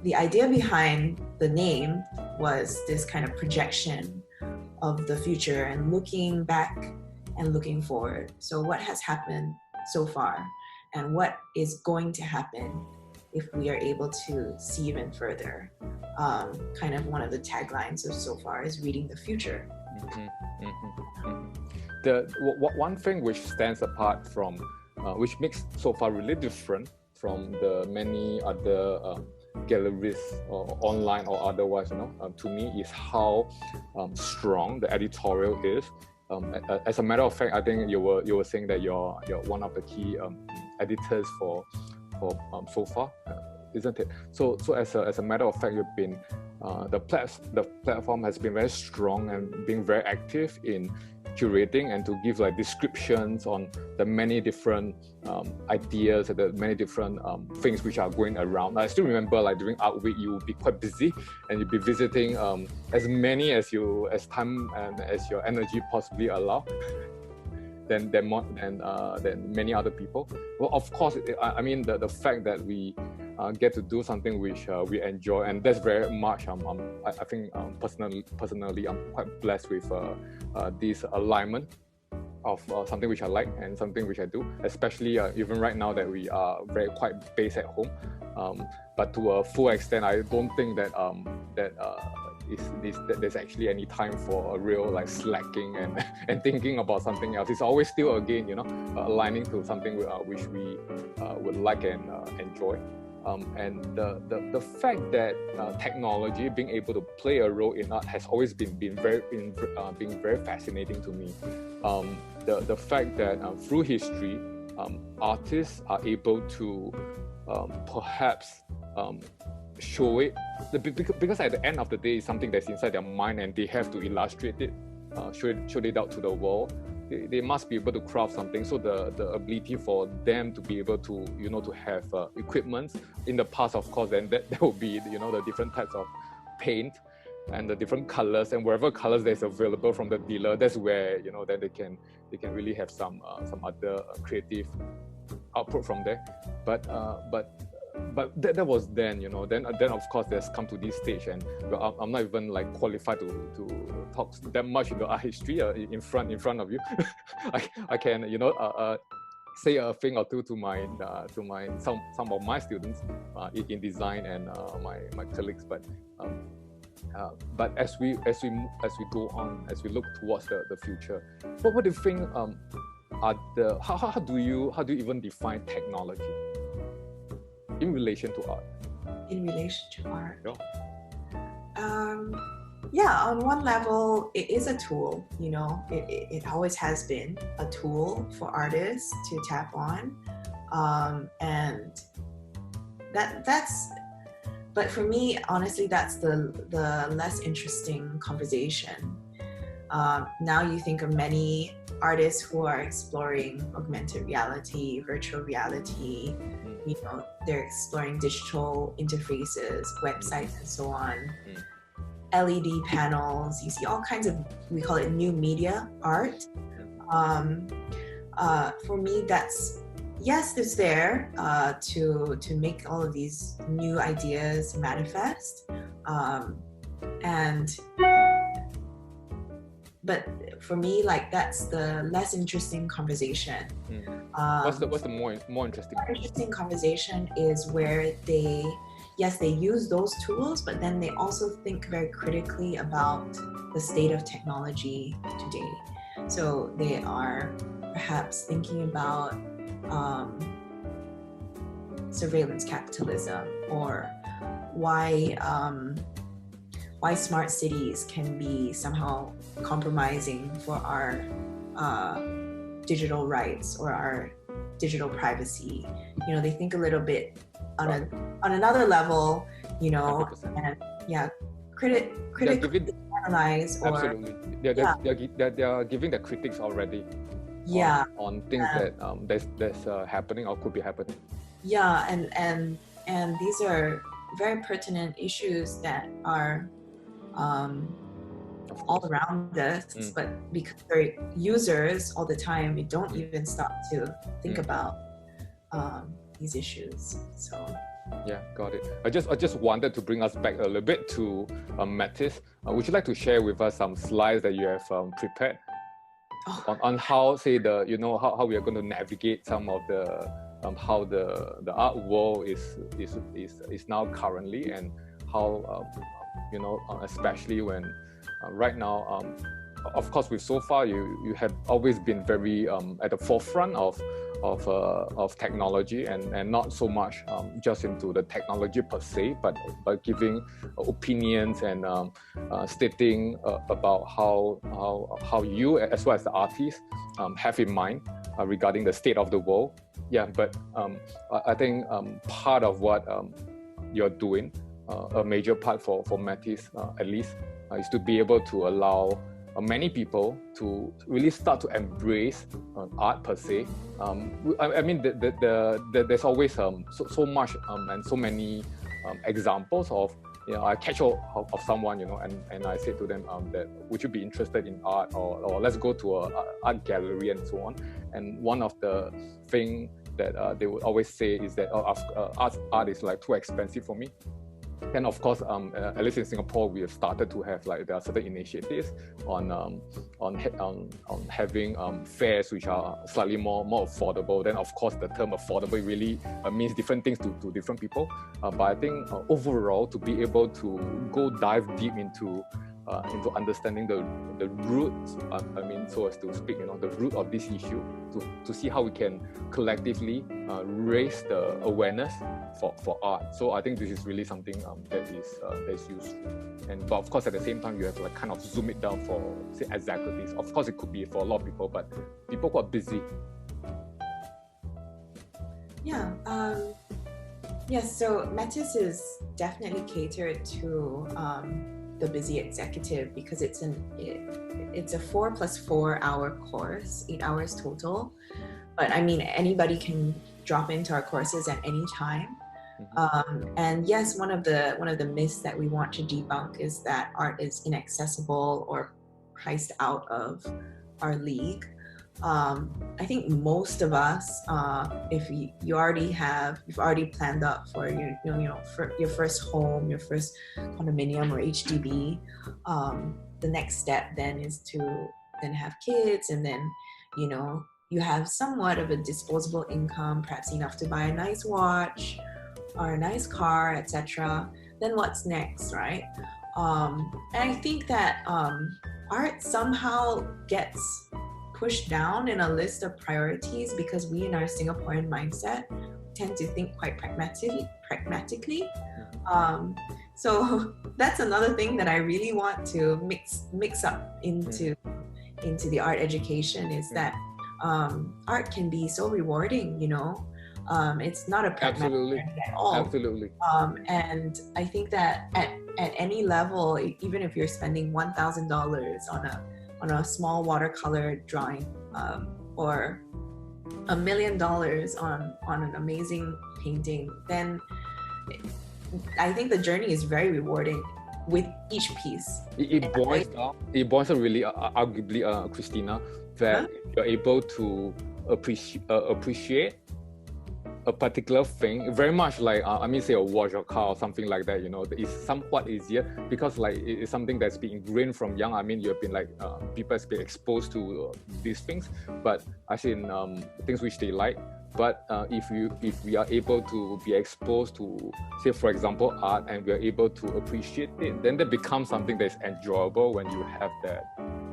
the idea behind the name was this kind of projection of the future and looking back and looking forward. So what has happened so far and what is going to happen if we are able to see even further. Kind of one of the taglines of so far is reading the future. One thing which stands apart from, which makes so far really different from the many other galleries or online or otherwise, to me, is how strong the editorial is. As a matter of fact, I think you were saying that you're one of the key editors for so far, isn't it? So as a matter of fact, you've been the platform has been very strong and being very active in curating and to give like descriptions on the many different ideas and the many different things which are going around. I still remember like during Art Week, you would be quite busy and you'd be visiting as many as time and as your energy possibly allow. Than many other people. Well, of course, I mean the fact that we get to do something which we enjoy, and that's very much. I think personally, I'm quite blessed with this alignment of something which I like and something which I do. Especially even right now that we are very quite based at home, but to a full extent, I don't think that there's actually any time for a real like slacking and thinking about something else. It's always still again, aligning to something which we would like and enjoy. And the fact that technology being able to play a role in art has always been very fascinating to me. The fact that through history, artists are able to perhaps show it, because at the end of the day, it's something that's inside their mind and they have to illustrate it, show it out to the world. They must be able to craft something. So the ability for them to be able to to have equipment in the past, of course, then that will be the different types of paint and the different colors, and wherever colors that's available from the dealer, that's where then they can really have some other creative output from there. But that was then, then of course there's come to this stage, and I'm not even like qualified to talk that much into art history in front of you. I can say a thing or two to some of my students in design and my colleagues, but as we go on, as we look towards the future, what do you think how do you even define technology in relation to art? In relation to art? Yeah, on one level, it is a tool, it always has been a tool for artists to tap on. And but for me, honestly, that's the less interesting conversation. Now you think of many artists who are exploring augmented reality, virtual reality, they're exploring digital interfaces, websites, and so on. LED panels, you see all kinds of, we call it new media art. For me, that's, yes, it's there to make all of these new ideas manifest. But for me, like, that's the less interesting conversation. What's the more interesting? More interesting conversation is where they use those tools, but then they also think very critically about the state of technology today. So they are perhaps thinking about surveillance capitalism, or why smart cities can be somehow compromising for our digital rights or our digital privacy. They think a little bit on another level, 100%. And critically analyze, or absolutely, they are giving the critics already. On things that's happening or could be happening. Yeah, and these are very pertinent issues that are all around us, but because we're users all the time, we don't even stop to think about these issues. So Yeah, got it. I just wanted to bring us back a little bit to Metis. Would you like to share with us some slides that you have prepared on how, say, how we are going to navigate some of the how the art world is now currently, and how especially when right now, of course, with so far you have always been very at the forefront of technology, and not so much just into the technology per se, but giving opinions and stating about how you, as well as the artist, have in mind regarding the state of the world. Yeah, but I think part of what you're doing, a major part for Metis at least, is to be able to allow many people to really start to embrace art per se. I mean, there's always so much and so many examples of, I catch up of someone, and I say to them that, would you be interested in art, or let's go to an art gallery and so on. And one of the things that they would always say is that art is like too expensive for me. And of course, at least in Singapore, we have started to have there are certain initiatives on having fares which are slightly more affordable. Then of course, the term affordable really means different things to different people. But I think overall, to be able to go dive deep into understanding the roots, so as to speak, the root of this issue, to see how we can collectively raise the awareness for art. So I think this is really something that is useful. But of course, at the same time, you have to kind of zoom it down for, say, executives. Of course, it could be for a lot of people, but people who are busy. Yeah. Yes. So Metis is definitely catered to the busy executive, because it's a 4 + 4 hour course, 8 hours total. But I mean, anybody can drop into our courses at any time. And yes, one of the myths that we want to debunk is that art is inaccessible or priced out of our league. I think most of us, if you've already planned up for for your first home, your first condominium or HDB, the next step then is to then have kids, and then you have somewhat of a disposable income, perhaps enough to buy a nice watch or a nice car, etc. Then what's next, right? And I think that art somehow gets pushed down in a list of priorities, because we in our Singaporean mindset tend to think quite pragmatically. So that's another thing that I really want to mix up into the art education, is that art can be so rewarding, it's not a pragmatic at all. Absolutely. And I think that at any level, even if you're spending $1,000 on a small watercolor drawing, or $1 million on an amazing painting, then I think the journey is very rewarding with each piece. It boils down really, arguably, Christina, that you're able to appreciate a particular thing, very much like say a watch or car or something like that. It's somewhat easier because it's something that's been ingrained from young. You have been people have been exposed to these things, but as in things which they like. But if we are able to be exposed to, say, for example, art, and we are able to appreciate it, then that becomes something that's enjoyable when you have that.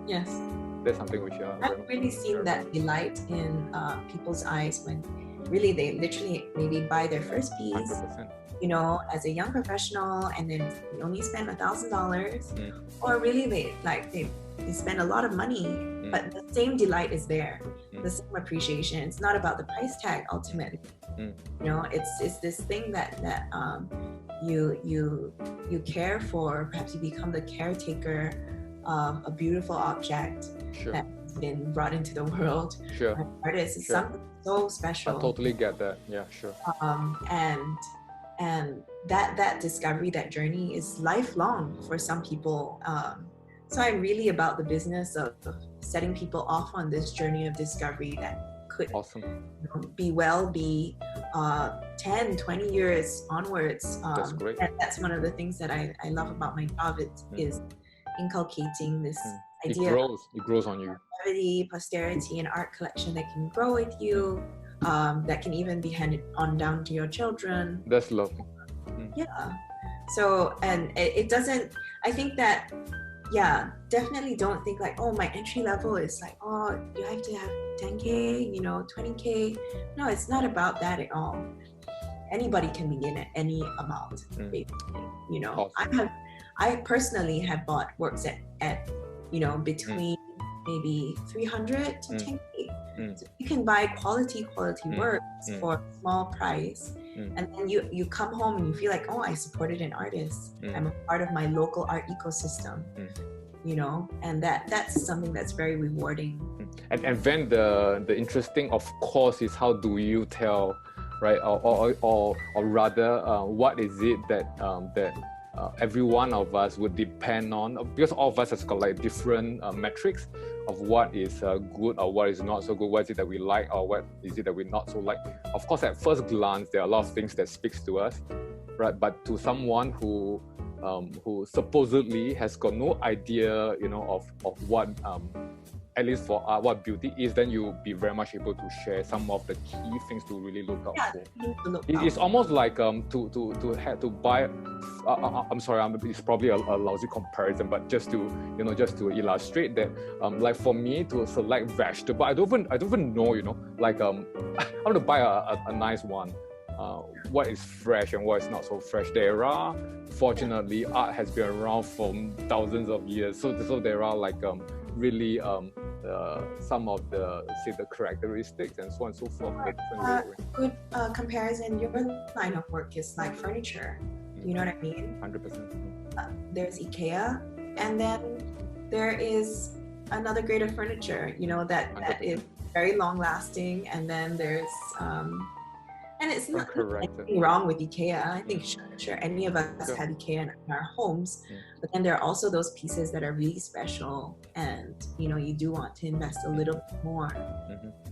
Yes. That's something which I've really seen that delight in people's eyes when really they literally maybe buy their first piece 100%. As a young professional, and then they only spend $1,000, or really they spend a lot of money, but the same delight is there, the same appreciation. It's not about the price tag ultimately. It's this thing that you care for. Perhaps you become the caretaker of a beautiful object that's been brought into the world. Artists is something so special. I totally get that. Yeah, sure. And that discovery, that journey is lifelong for some people. So I'm really about the business of setting people off on this journey of discovery that could Awesome. be 10, 20 years onwards. That's great. And that's one of the things that I love about my job is inculcating this idea It grows on you. longevity, posterity, and art collection that can grow with you, that can even be handed on down to your children. That's lovely. Yeah. So, and it doesn't, I think that, definitely don't think like, oh, my entry level is like, oh, you have to have 10K, 20K. No, it's not about that at all. Anybody can begin at any amount, basically. Awesome. I personally have bought works at between maybe 300 to 10K. So you can buy quality works for a small price. And then you come home and you feel like, oh, I supported an artist. I'm a part of my local art ecosystem, and that's something that's very rewarding. And then the interesting, of course, is how do you tell, right? Or rather, what is it that every one of us would depend on, because all of us has got like different metrics of what is good or what is not so good, what is it that we like or what is it that we not so like. Of course, at first glance, there are a lot of things that speaks to us, right? But to someone who supposedly has got no idea, of what at least for art, what beauty is, then you'll be very much able to share some of the key things to really look out for. It's almost like to buy. I'm sorry, it's probably a lousy comparison, but just to illustrate that, like for me to select vegetable, I don't even know, like I want to buy a nice one. What is fresh and what is not so fresh. Fortunately, art has been around for thousands of years, so there are like really some of the characteristics and so on and so forth. Good comparison. Your line of work is like furniture. You know what I mean? 100%. There's IKEA, and then there is another grade of furniture. That is very long lasting, and then there's and it's not anything wrong with IKEA. I think sure any of us have IKEA in our homes, but then there are also those pieces that are really special, and you do want to invest a little bit more.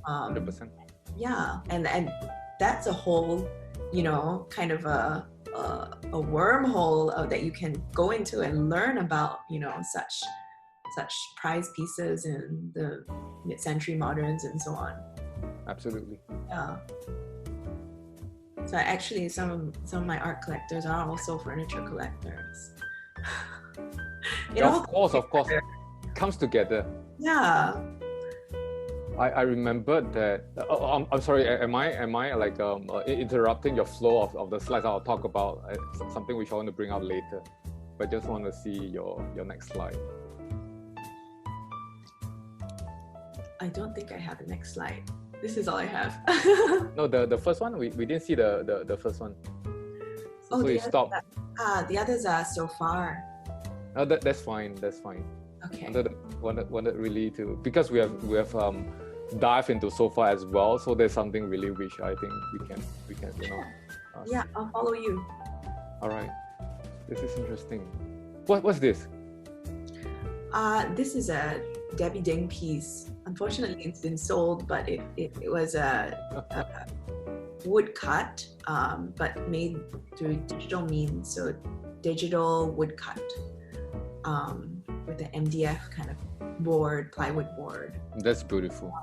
100%. Yeah, and that's a whole kind of a wormhole that you can go into and learn about such prized pieces in the mid-century moderns and so on. Absolutely. Yeah. So actually, some of my art collectors are also furniture collectors. Of course, comes together. Yeah. I remembered that. I'm sorry. Am I like interrupting your flow of the slides? I'll talk about something which I want to bring out later, but just want to see your next slide. I don't think I have the next slide. This is all I have. No, the first one, we didn't see the first one. So you stop. The others are so far. No, that's fine. Okay. Wanted really to, because we have dive into so far as well. So there's something really which I think we can yeah, I'll follow you. All right. This is interesting. What's this? This is a Debbie Ding piece. Unfortunately, it's been sold, but it was a wood cut, but made through digital means. So digital wood cut with an MDF kind of plywood board. That's beautiful.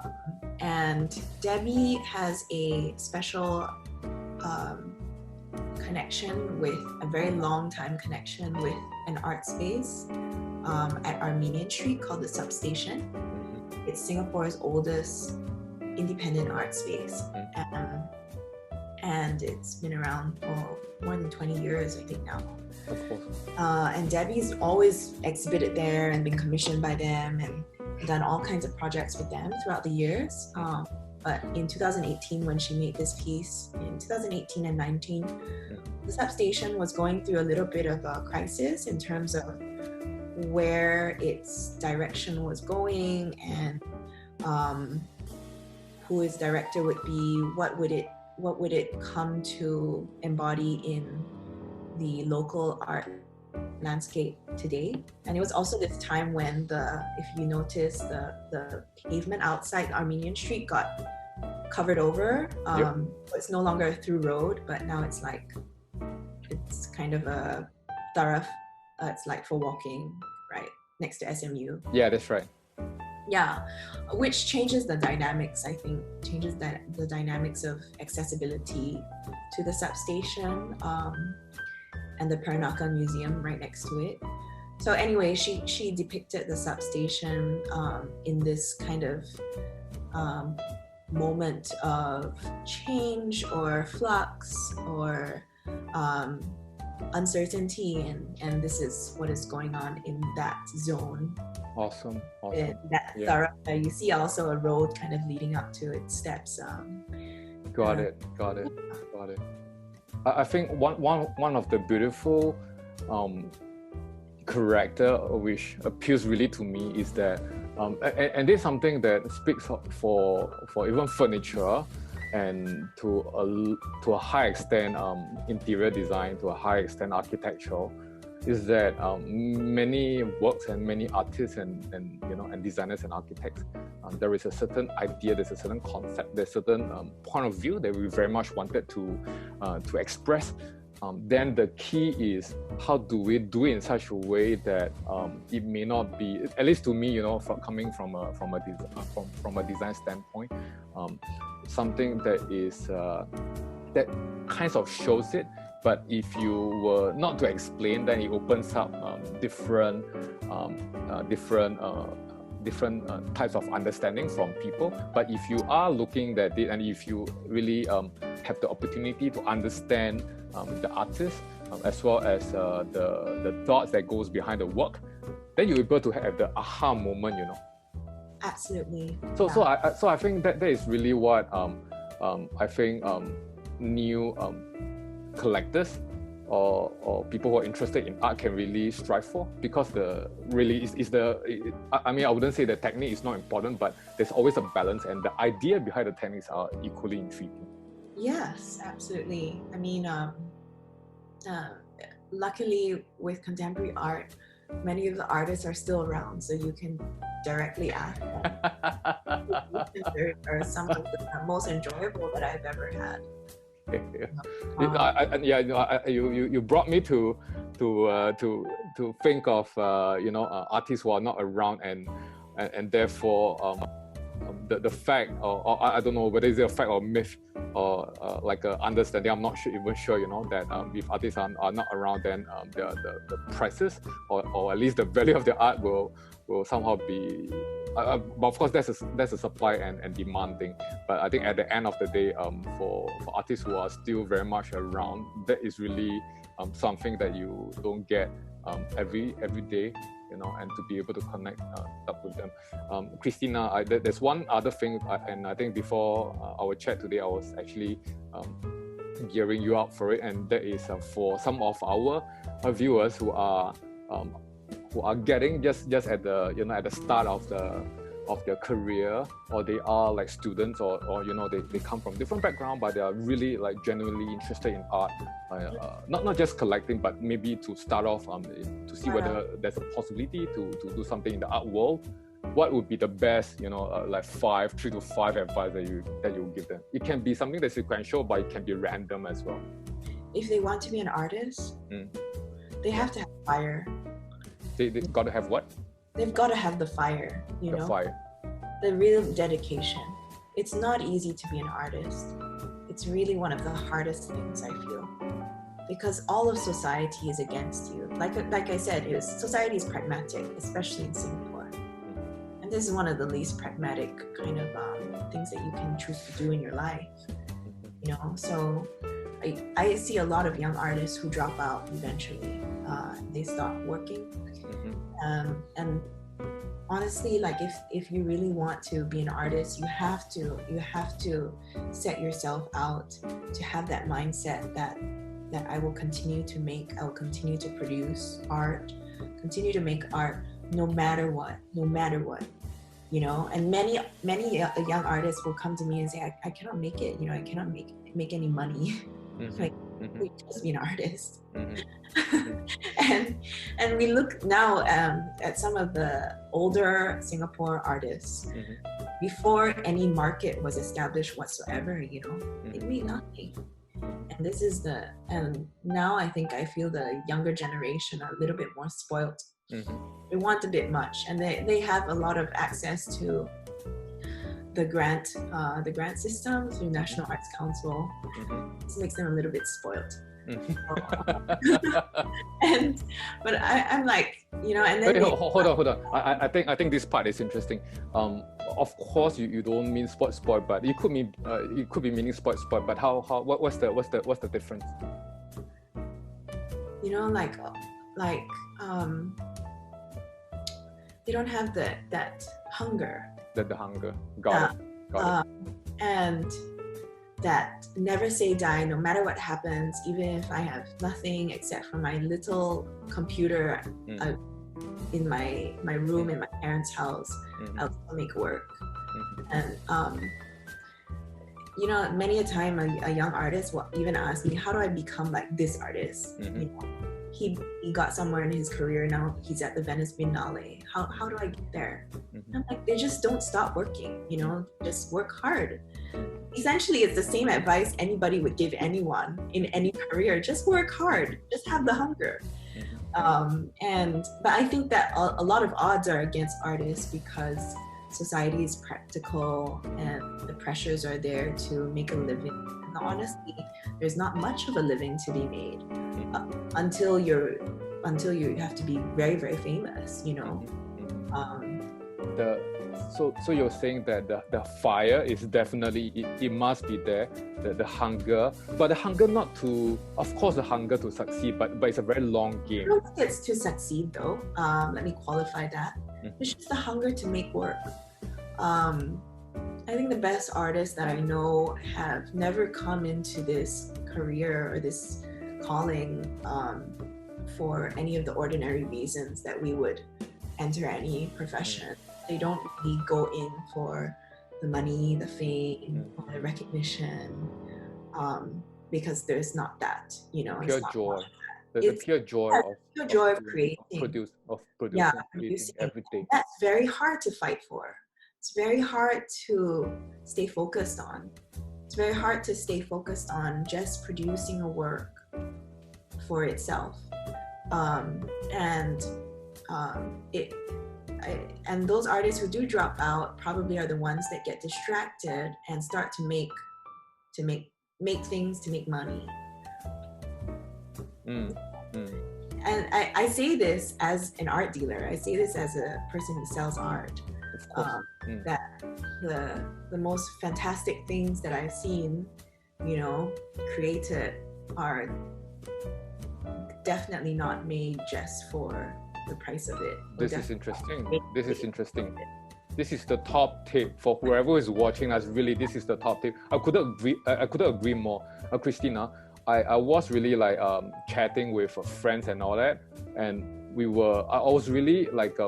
And Debbie has a special connection with a very long time connection with an art space at Armenian Street called the Substation. It's Singapore's oldest independent art space, and it's been around for more than 20 years, I think now. Of course. And Debbie's always exhibited there and been commissioned by them and done all kinds of projects with them throughout the years. But in 2018, when she made this piece, in 2018 and 19, the Substation was going through a little bit of a crisis in terms of where its direction was going and who its director would be, what would it come to embody in the local art landscape today. And it was also this time when if you notice, the pavement outside Armenian Street got covered over. Yep. It's no longer a through road, but now it's kind of a thorough. It's like for walking, right next to SMU. Yeah, that's right. Yeah, which changes the dynamics. I think changes the dynamics of accessibility to the substation and the Peranakan Museum right next to it. So anyway, she depicted the substation in this kind of moment of change or flux or uncertainty, and this is what is going on in that zone. Awesome. That thorough, you see also a road kind of leading up to its steps. Got it. I think one of the beautiful character which appeals really to me is that, and this is something that speaks for even furniture, and to a high extent interior design, to a high extent architectural, is that many works and many artists and designers and architects, there is a certain idea, there's a certain concept, there's a certain point of view that we very much wanted to express. Then the key is, how do we do it in such a way that it may not be, at least to me, coming from a design standpoint, something that is that kind of shows it. But if you were not to explain, then it opens up different types of understanding from people. But if you are looking at it, and if you really have the opportunity to understand the artist, as well as the thoughts that goes behind the work, then you're able to have the aha moment, Absolutely. So I think that is really what I think new collectors or people who are interested in art can really strive for, because I wouldn't say the technique is not important, but there's always a balance, and the idea behind the techniques are equally intriguing. Yes, absolutely. I mean, luckily with contemporary art, many of the artists are still around, so you can directly ask them. They are some of the most enjoyable that I've ever had. You brought me to think of artists who are not around, and therefore the fact, or I don't know whether it's a fact or myth, or like a understanding, I'm not even sure, that if artists are not around, then the prices or at least the value of the art will somehow be but of course that's a supply and demand thing. But I think at the end of the day, for artists who are still very much around, that is really something that you don't get every day, and to be able to connect up with them. Christina, there's one other thing, and I think before our chat today, I was actually gearing you up for it, and that is for some of our viewers who are getting just at the at the start of their career, or they are like students, or they come from different background, but they are really like genuinely interested in art, not just collecting, but maybe to start off to see whether there's a possibility to do something in the art world. What would be the best, like 3 to 5 advice that you give them? It can be something that's sequential, but it can be random as well. If they want to be an artist, they have to have fire. They got to have what? They've got to have the fire, The fire. The real dedication. It's not easy to be an artist. It's really one of the hardest things, I feel, because all of society is against you. Like I said, society is pragmatic, especially in Singapore. And this is one of the least pragmatic kind of things that you can choose to do in your life. So I see a lot of young artists who drop out eventually. They stop working. And honestly, like if you really want to be an artist, you have to set yourself out to have that mindset that I will continue to produce art, continue to make art no matter what. And many young artists will come to me and say, I cannot make it, I cannot make any money. Like, we just be an artist. And we look now at some of the older Singapore artists. before any market was established whatsoever, you know, it made nothing. And this is and now I feel the younger generation are a little bit more spoiled. They want a bit much, and they have a lot of access to the grant system through National Arts Council. This makes them a little bit spoiled. But I'm like, you know, and then hold on. I think this part is interesting. Of course, you don't mean spoiled, but it could mean it could be meaning spoiled. But what's the difference? You know, like they don't have that hunger. The hunger. Got it. And that never say die, no matter what happens, even if I have nothing except for my little computer in my room in my parents' house, I'll still make work. And you know, many a time a young artist will even ask me, how do I become like this artist? You know, he got somewhere in his career, now he's at the Venice Biennale. How do I get there? I'm like, they just don't stop working, you know, just work hard. Essentially, it's the same advice anybody would give anyone in any career. Just work hard, just have the hunger. But I think that a lot of odds are against artists because society is practical and the pressures are there to make a living. And honestly, there's not much of a living to be made until you have to be very, very famous, you know. So you're saying that the fire is definitely, it must be there, the hunger, but the hunger not to, of course the hunger to succeed, but it's a very long game. I don't think it's to succeed though. Let me qualify that. It's just the hunger to make work. I think the best artists that I know have never come into this career or this calling for any of the ordinary reasons that we would enter any profession. They don't really go in for the money, the fame, or the recognition, because there's not that, you know. Pure joy. The pure joy of creating. Producing everything. That's very hard to fight for. It's very hard to stay focused on. It's very hard to stay focused on just producing a work for itself. And those artists who do drop out probably are the ones that get distracted and start to make things to make money. And I say this as an art dealer. I say this as a person who sells art. That the most fantastic things that I've seen, you know, created are definitely not made just for the price of it. This is interesting. This is the top tip for whoever is watching us. Really, this is the top tip. I couldn't agree more. Christina, I was really like chatting with friends and all that, and I was really like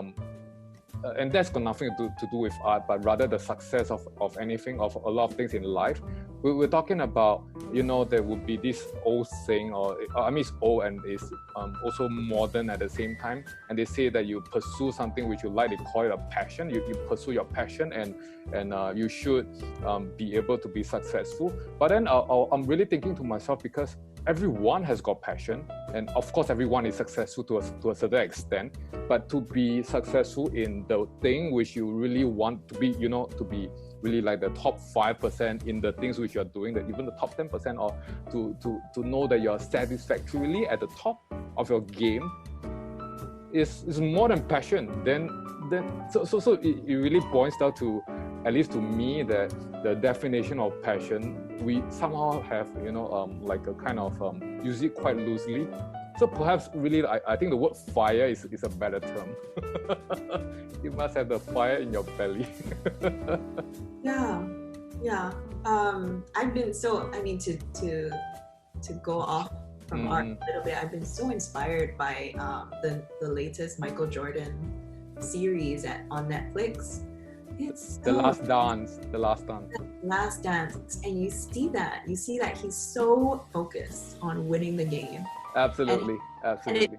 and that's got nothing to do with art, but rather the success of anything, of a lot of things in life. We're talking about, you know, there would be this old saying, or I mean it's old and it's also modern at the same time, and they say that you pursue something which you like, they call it a passion. You pursue your passion, and you should be able to be successful. But then I'm really thinking to myself, because everyone has got passion, and of course everyone is successful to a certain extent, but to be successful in the thing which you really want to be, you know, to be really like the top 5% in the things which you're doing, that even the top 10%, or to know that you're satisfactorily at the top of your game is more than passion. So it really boils down to, at least to me, that the definition of passion, we somehow have, you know, like a kind of use it quite loosely. So perhaps really, I think the word fire is a better term. You must have the fire in your belly. Yeah. I've been to go off from art a little bit. I've been so inspired by the latest Michael Jordan series on Netflix. It's The Last Dance. And you see that he's so focused on winning the game. Absolutely. And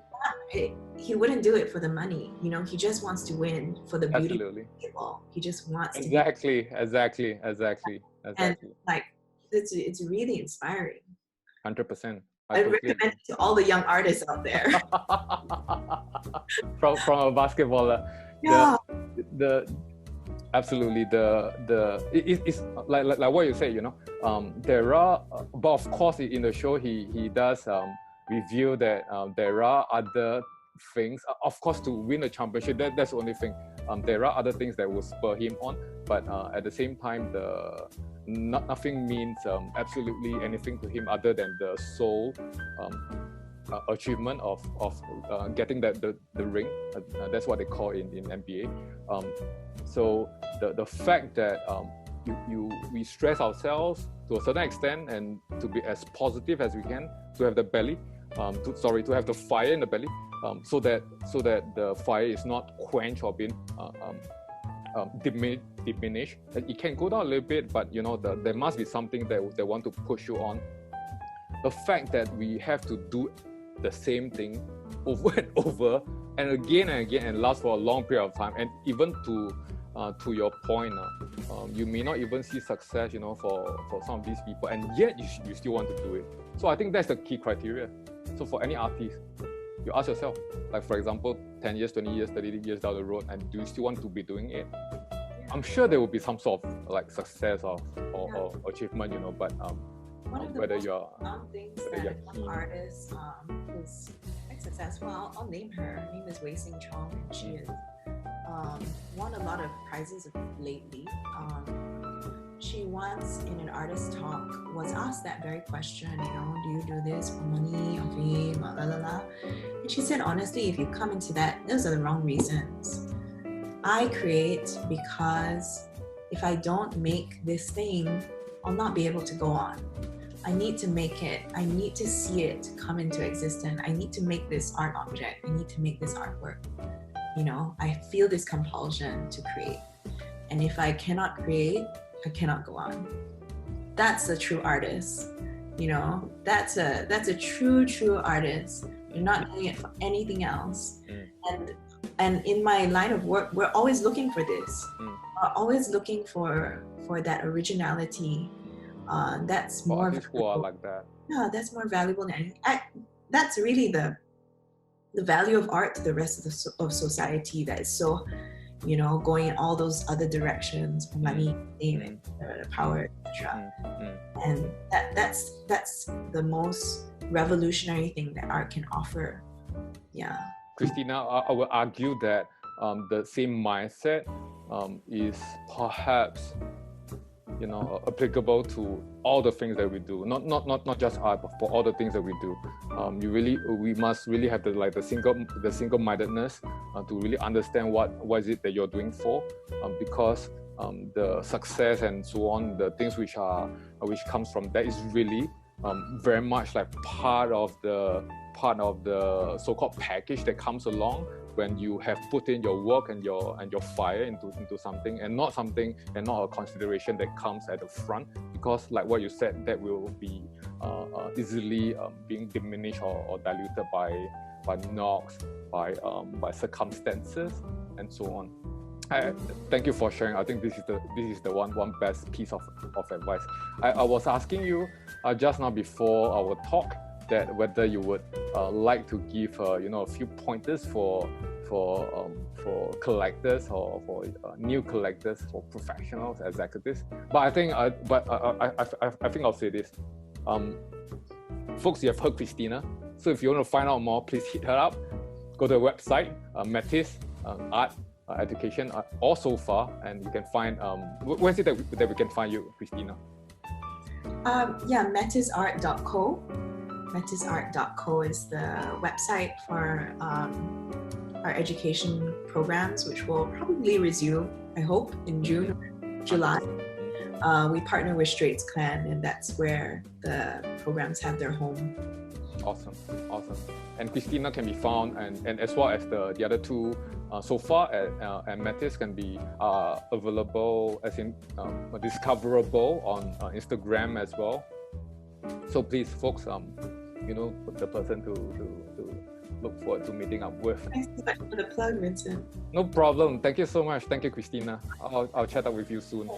he wouldn't do it for the money. You know, he just wants to win for the beauty of the people. He just wants to. Exactly. And like, it's really inspiring. 100%. I recommend it to all the young artists out there. from a basketballer. Yeah. Absolutely. It's like what you say, you know. There are, but of course, in the show he does reveal that there are other things. Of course, to win a championship, that's the only thing. There are other things that will spur him on, but at the same time, nothing means absolutely anything to him other than the sole achievement of getting the ring. That's what they call in NBA. So the fact that we stress ourselves to a certain extent and to be as positive as we can, to have the belly, to have the fire in the belly, so that the fire is not quenched or being diminished. It can go down a little bit, but you know, there must be something that they want to push you on. The fact that we have to do the same thing over and over and again and last for a long period of time, and even to your point, you may not even see success, you know, for some of these people, and yet you still want to do it. So I think that's the key criteria. So for any artist, you ask yourself, like for example, 10 years, 20 years, 30 years down the road, and do you still want to be doing it? I'm sure there will be some sort of like success or achievement, you know, but one of the whether most you're things that a young artist who's quite successful, I'll name her. Her name is Wei Sing Chong, and she is won a lot of prizes lately. She once in an artist talk was asked that very question, you know, do you do this for money or fame, la la la? And she said, honestly, if you come into that, those are the wrong reasons. I create because if I don't make this thing, I'll not be able to go on. I need to make it. I need to see it come into existence. I need to make this art object. I need to make this artwork. You know, I feel this compulsion to create. And if I cannot create, I cannot go on. That's a true artist. You know, that's a true artist. You're not doing it for anything else. And in my line of work, we're always looking for this. We're always looking for that originality. That's more valuable. Like that. Yeah, that's more valuable than anything. That's really the value of art to the rest of society, that is so, you know, going in all those other directions, money, fame, power, etc. And that's the most revolutionary thing that art can offer. Yeah. Christina, I would argue that the same mindset is perhaps, you know, applicable to all the things that we do. Not just art, but for all the things that we do. We must really have the single-mindedness to really understand what is it that you're doing for, because the success and so on, the things which comes from that is really very much like part of the so-called package that comes along when you have put in your work and your fire into something, and not a consideration that comes at the front, because like what you said, that will be easily being diminished or diluted by knocks, by circumstances, and so on. Thank you for sharing. I think this is the one best piece of advice. I was asking you just now before our talk that whether you would like to give a few pointers for collectors or for new collectors, for professionals, executives. But I think I think I'll say this. Folks, you have heard Christina. So if you want to find out more, please hit her up. Go to the website, Metis Art Education, or so far, and you can find. Where is it that we can find you, Christina? metisart.co. Metisart.co is the website for our education programs, which will probably resume, I hope, in June or July. We partner with Straits Clan, and that's where the programs have their home. Awesome. And Christina can be found, and as well as the other two so far at Metis can be available, as in discoverable on Instagram as well. So please, folks, the person to look forward to meeting up with. Thanks so much for the plug, Vincent. No problem. Thank you so much. Thank you, Christina. I'll chat up with you soon.